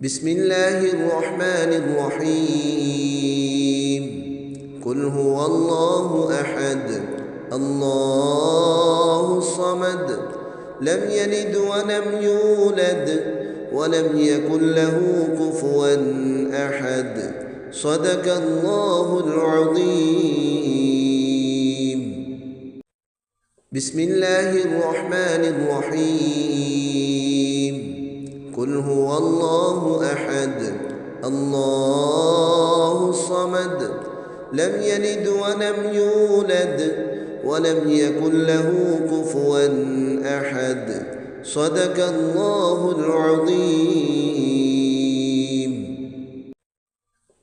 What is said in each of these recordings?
بسم الله الرحمن الرحيم. قل هو الله أحد الله الصمد لم يلد ولم يولد ولم يكن له كفوا أحد. صدق الله العظيم. بسم الله الرحمن الرحيم. قل هو الله أحد الله الصمد لم يلد ولم يولد ولم يكن له كفوا أحد. صدق الله العظيم.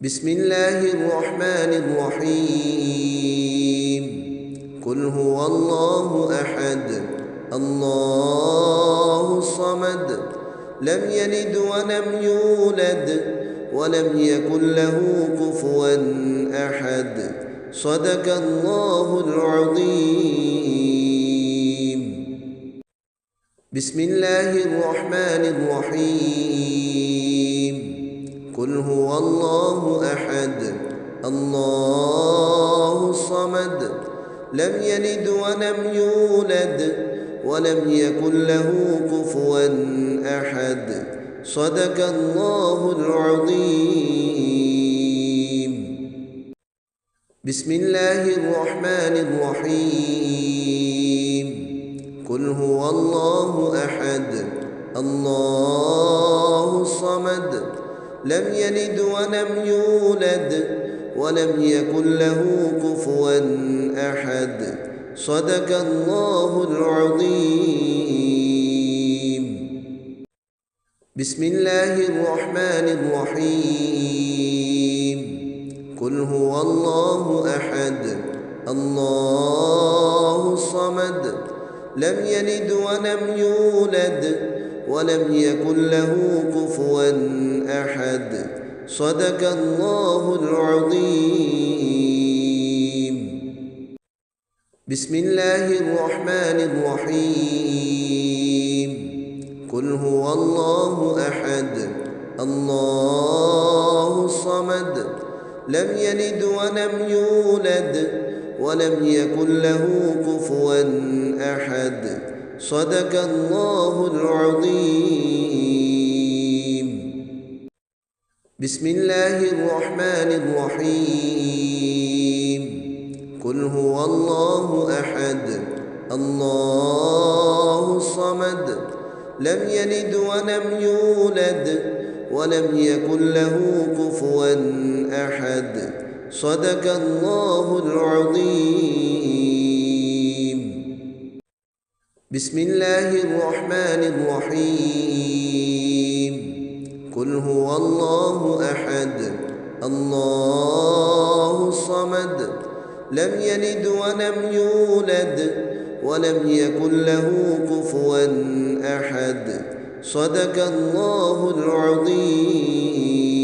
بسم الله الرحمن الرحيم. قل هو الله أحد الله الصمد لم يلد ولم يولد ولم يكن له كفوا أحد. صدق الله العظيم. بسم الله الرحمن الرحيم. قل هو الله أحد الله الصمد لم يلد ولم يولد ولم يكن له كفوا أحد. صدق الله العظيم. بسم الله الرحمن الرحيم. قل هو الله أحد الله الصمد لم يلد ولم يولد ولم يكن له كفوا أحد. صدق الله العظيم. بسم الله الرحمن الرحيم. قل هو الله أحد الله الصمد لم يلد ولم يولد ولم يكن له كفوا أحد. صدق الله العظيم. بسم الله الرحمن الرحيم. قل هو الله أحد الله الصمد لم يلد ولم يولد ولم يكن له كفوا أحد. صدق الله العظيم. بسم الله الرحمن الرحيم. قل هو الله أحد الله الصمد لم يلد ولم يولد ولم يكن له كفوا أحد. صدق الله العظيم. بسم الله الرحمن الرحيم. قل هو الله أحد الله الصمد لم يلد ولم يولد ولم يكن له كفوا أحد. صدق الله العظيم.